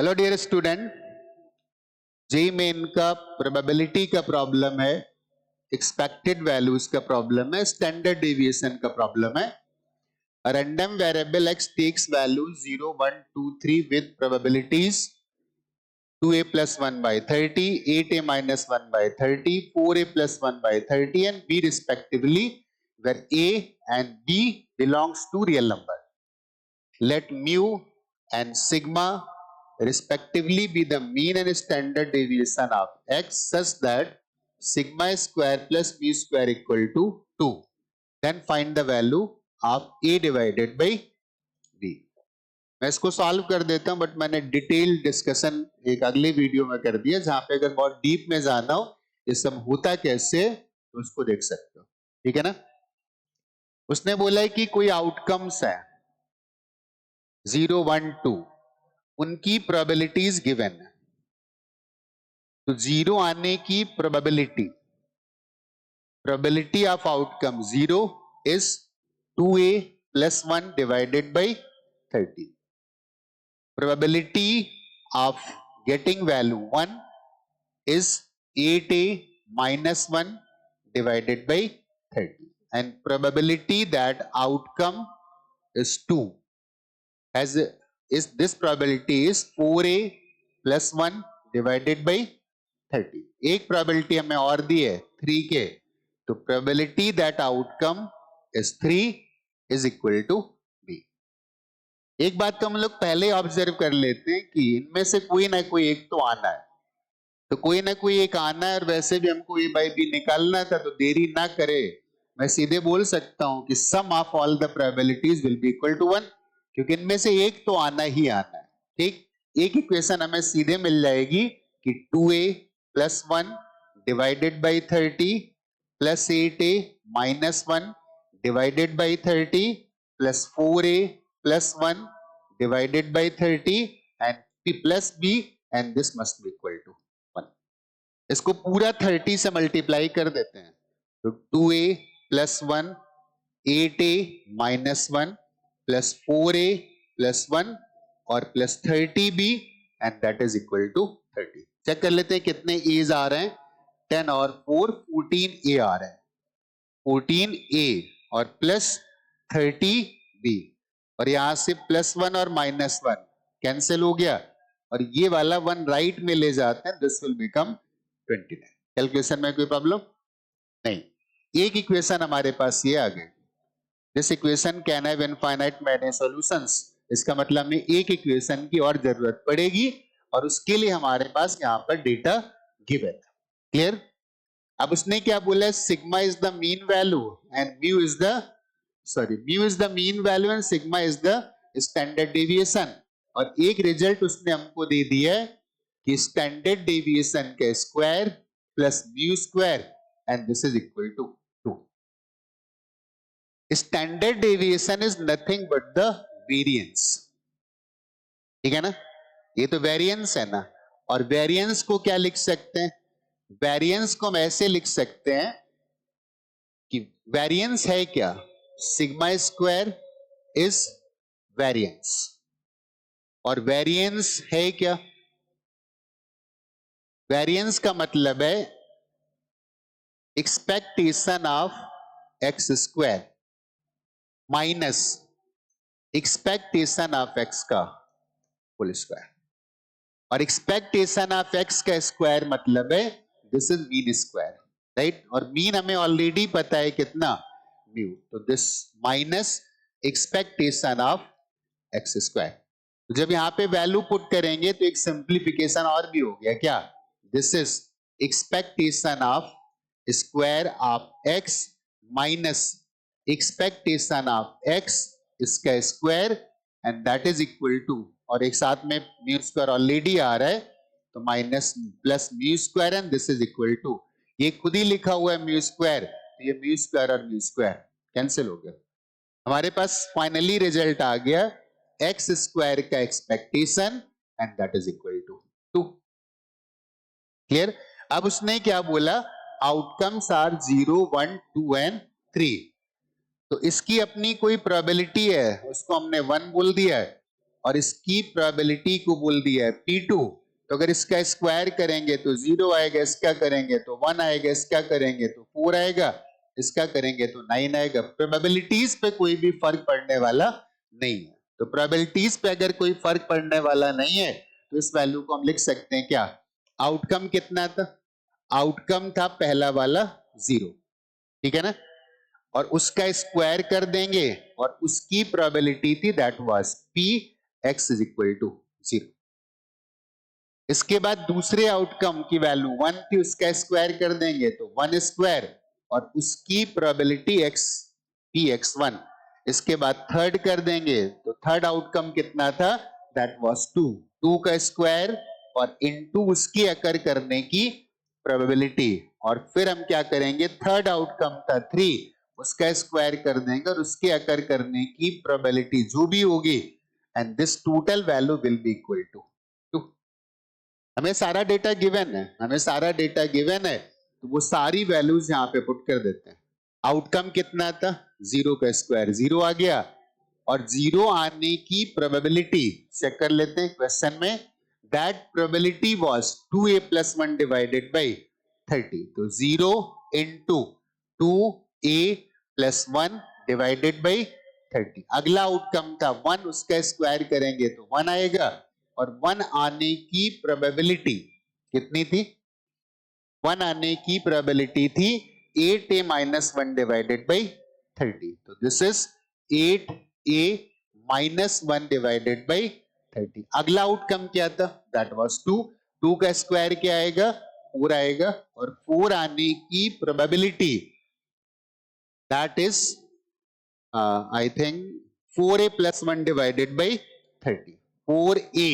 Hello dear student, JEE main का probability का problem है, एक्सपेक्टेड वैल्यूज का प्रॉब्लम है, स्टैंडर्ड डेविएशन का प्रॉब्लम है। A random variable x takes values 0, 1, 2, 3 with probabilities 2a plus 1 by 30, 8a minus 1 by 30, 4a plus 1 by 30 and b respectively, where a and b belongs to real number. Let mu and sigma respectively be the mean and standard deviation of x such that sigma square plus b square equal to 2. Then find the value of a divided by b. मैं इसको solve कर देता हूं, but मैंने detail discussion एक अगले video में कर दिया, जहां पे अगर बहुत डीप में जाना हो ये सब होता कैसे तो उसको देख सकते हो। ठीक है ना। उसने बोला है कि कोई आउटकम्स है 0, 1, 2, उनकी प्रोबेबिलिटीज गिवन है। तो 0 आने की probability of outcome 0 is 2a plus 1 divided by 30. Probability of getting value 1 is 8a minus 1 divided by 30. And probability that outcome is 2 is this probability is 4a plus 1 divided by 30. एक probability हमें और दी है 3 के, तो probability that outcome is 3 is equal to b. एक बात तो हम लोग पहले ऑब्जर्व कर लेते हैं कि इनमें से कोई ना कोई एक तो आना है, तो कोई ना कोई एक आना है, और वैसे भी हमको ए बाई बी निकालना था, तो देरी ना करे मैं सीधे बोल सकता हूं कि sum of all the probabilities will be equal to 1, क्योंकि इनमें से एक तो आना ही आना है। ठीक, एक इक्वेशन हमें सीधे मिल जाएगी कि 2a plus 1 divided by 30 plus 8a minus 1 divided by 30 plus 4a plus 1 divided by 30 and p plus b, and this must be equal to 1. इसको पूरा 30 से मल्टीप्लाई कर देते हैं, तो 2a plus 1, 8a minus 1 plus 4a plus 1 और plus 30b, and that is equal to 30. Check कर लेते हैं कितने a's आ रहे हैं। 10 और 4 14a आ रहे हैं, 14a और प्लस 30b, और यहां से प्लस 1 और माइनस 1 कैंसिल हो गया, और ये वाला 1 राइट में ले जाते हैं, दिस विल बिकम 29. कैलकुलेशन में कोई प्रॉब्लम नहीं। एक इक्वेशन हमारे पास ये आ गई, this equation can have infinite many solutions. इसका मतलब हमें एक इक्वेशन की और जरूरत पड़ेगी, और उसके लिए हमारे पास यहां पर डेटा गिवन है। क्लियर। अब उसने क्या बोला है, sigma is the mean value and mu is the mean value and sigma is the standard deviation, और एक रिजल्ट उसने हमको दे दिया है कि स्टैंडर्ड डेविएशन का square plus mu square, and this is equal to 2. Standard deviation is nothing but the variance. ठीक है ना, ये तो वेरिएंस है ना, और वेरिएंस को क्या लिख सकते हैं, वेरिएंस को हम ऐसे लिख सकते हैं कि वेरिएंस है क्या, सिग्मा स्क्वायर इज वेरिएंस, और वेरिएंस है क्या, वेरिएंस का मतलब है expectation of x square minus expectation of x का होल स्क्वायर, और एक्सपेक्टेशन ऑफ एक्स का स्क्वायर मतलब है this is mean square, right. और मीन हमें ऑलरेडी पता है कितना, म्यू, तो this minus expectation of x square. तो जब यहां पे वैल्यू पुट करेंगे तो एक सिंप्लीफिकेशन और भी हो गया, क्या, this is expectation of square of X minus expectation of X इसका square, and that is equal to, और एक साथ में म्यू स्क्वायर ऑलरेडी आ रहा है, तो minus plus mu square, and this is equal to, ये खुद ही लिखा हुआ है म्यू स्क्वायर, तो ये म्यू स्क्वायर और म्यू स्क्वायर कैंसिल हो गया। हमारे पास फाइनली रिजल्ट आ गया एक्स स्क्वायर का expectation, and that is equal to 2. Clear. अब उसने क्या बोला, आउटकम्स आर 0, 1, 2 एंड 3, तो इसकी अपनी कोई प्रोबेबिलिटी है, उसको हमने 1 बोल दिया है, और इसकी प्रोबेबिलिटी को बोल दिया है P2, तो अगर इसका स्क्वायर करेंगे तो 0 आएगा, इसका करेंगे तो 1 आएगा, इसका करेंगे तो 4 आएगा, इसका करेंगे तो 9 आएगा। प्रोबेबिलिटीज पे कोई भी फर्क पड़ने वाला नहीं है। तो प्रोबेबिलिटीज पे अगर कोई फर्क पड़ने वाला नहीं है तो इस वैल्यू को हम लिख सकते हैं क्या, आउटकम कितना था, आउटकम था पहला वाला 0, ठीक है ना, और उसका स्क्वायर कर देंगे और उसकी प्रोबेबिलिटी थी that was P X is equal to 0। इसके बाद दूसरे आउटकम की वैल्यू 1 थी, उसका स्क्वायर कर देंगे तो 1 स्क्वायर और उसकी प्रोबेबिलिटी एक्स पी एक्स 1। इसके बाद थर्ड कर देंगे तो थर्ड आउटकम कितना था, दैट वाज 2, 2 का स्क्वायर और इनटू उसकी अकर करने की प्रोबेबिलिटी, और फिर हम क्या करेंगे, थर्ड आउटकम था 3, उसका स्क्वायर कर देंगे और उसके अकर करने की प्रोबेबिलिटी जो भी होगी, and this total value will be equal to 2। हमें सारा डेटा गिवन है, हमें सारा डेटा गिवन है, तो वो सारी वैल्यूज यहां पे पुट कर देते हैं। आउटकम कितना था, 0 का स्क्वायर 0 आ गया, और 0 आने की प्रोबेबिलिटी चेक कर लेते हैं क्वेश्चन में, that probability was 2a + 1 divided by 30, तो 0 into 2a + 1 डिवाइडेड बाय 30। अगला आउटकम था 1, उसका स्क्वायर करेंगे तो 1 आएगा, और 1 आने की प्रोबेबिलिटी कितनी थी, 1 आने की प्रोबेबिलिटी थी 8a - 1 डिवाइडेड बाय 30, तो this is 8a - 1 divided by 30। अगला आउटकम क्या था, दैट वाज 2, 2 का स्क्वायर क्या आएगा, 4 आएगा, और 4 आने की probability that is I think 4a + 1 divided by 30, 4a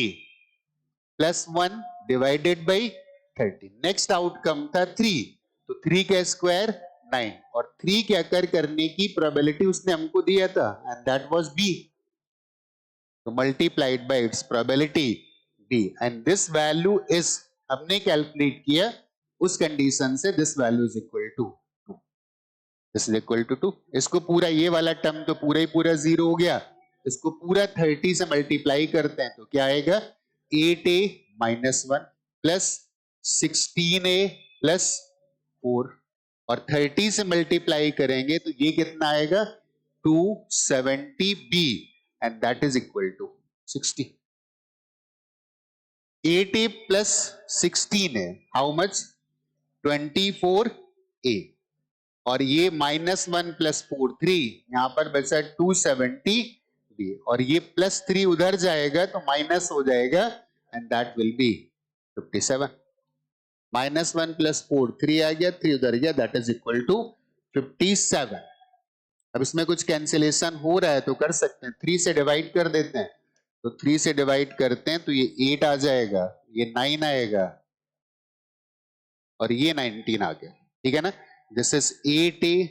+ 1 divided by 30। Next outcome था 3, तो 3 का स्क्वायर 9, और 3 के अकर करने की प्रोबेबिलिटी उसने हमको दिया था, एंड दैट वाज b, तो multiplied by its probability b, and this value is, हमने कैलकुलेट किया उस कंडीशन से, this value is equal to 2, this is equal to 2। इसको पूरा ये वाला टर्म तो पूरा ही पूरा 0 हो गया, इसको पूरा 30 से मल्टीप्लाई करते हैं तो क्या आएगा, 8a - 1 प्लस 16a + 4, और 30 से मल्टीप्लाई करेंगे तो ये कितना आएगा, 270b, and that is equal to 60। 8a + 16a how much, 24a, और ये -1 + 4 3, यहां पर बचा 270b, और ये +3 उधर जाएगा तो माइनस हो जाएगा, एंड दैट विल बी 57। -1 + 4 3 आ गया, 3 उधर गया, दैट इज इक्वल टू 57। अब इसमें कुछ कैंसिलेशन हो रहा है तो कर सकते हैं, 3 से डिवाइड कर देते हैं, तो 3 से डिवाइड करते हैं तो ये 8 आ जाएगा, ये 9 आएगा, और ये 19 आ गया, ठीक है ना। दिस इज 8a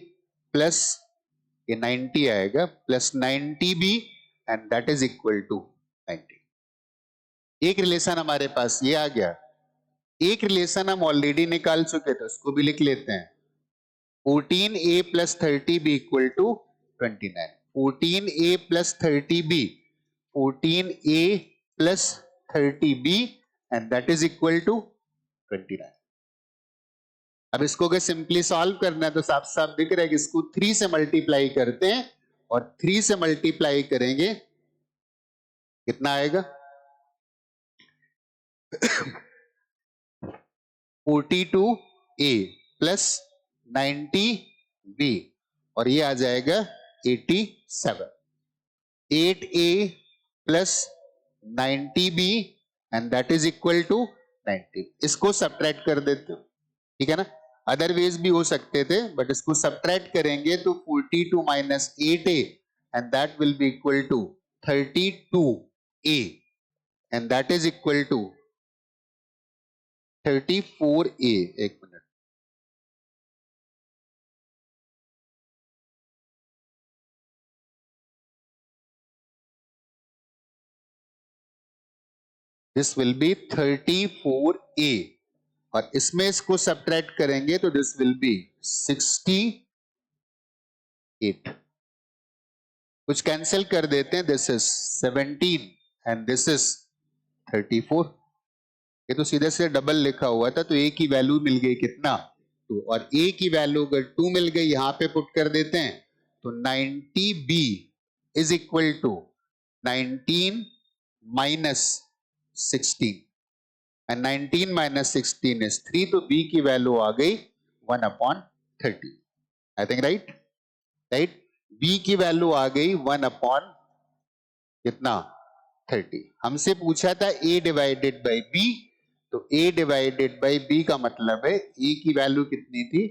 प्लस ये 90 आएगा plus 90b, and that is equal to 90। एक रिलेशन हमारे पास ये आ गया, एक रिलेशन हम ऑलरेडी निकाल चुके थे, उसको भी लिख लेते हैं, 14a + 30b equal to 29। 14a + 30b, 14a + 30b, and that is equal to 29। अब इसको अगर सिंपली सॉल्व करना है तो साफ साफ दिख रहा है कि इसको 3 से मल्टीप्लाई करते हैं, और 3 से मल्टीप्लाई करेंगे कितना आएगा, 42a + 90b, और ये आ जाएगा 87। 8a + 90b, and that is equal to 90। इसको सब्ट्रैक्ट कर देते हो, ठीक है ना, अदरवाइज भी हो सकते थे, बट इसको सब्ट्रैक्ट करेंगे तो 42 - 8a, and that will be equal to 32a, and that is equal to 34a। एक minute, this will be 34a, और इसमें इसको सब्ट्रैक्ट करेंगे तो दिस विल बी 68। कुछ कैंसिल कर देते हैं, this is 17, and this is 34। ये तो सीधे से डबल लिखा हुआ था, तो ए की वैल्यू मिल गई कितना 2, और ए की वैल्यू अगर 2 मिल गई यहां पे पुट कर देते हैं तो 90b is equal to 19 minus 16 and 19 minus 16 is 3, तो b की वैल्यू आ गई 1/30। I think right, right, b की वैल्यू आ गई 1/ कितना 30। हमसे पूछा था a डिवाइडेड बाई b, तो a डिवाइडेड बाई b का मतलब है a की वैल्यू कितनी थी,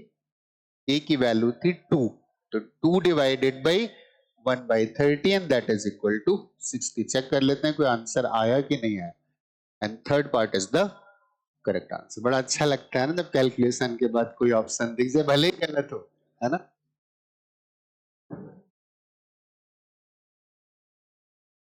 a की वैल्यू थी 2, तो 2 divided by 1/30 and that is equal to 60। Check कर लेते हैं कोई आंसर आया कि नहीं आया, and third part is the correct answer. बड़ा अच्छा लगता है ना जब कैलकुलेशन के बाद कोई ऑप्शन दिख जाए, भले ही गलत हो, है ना।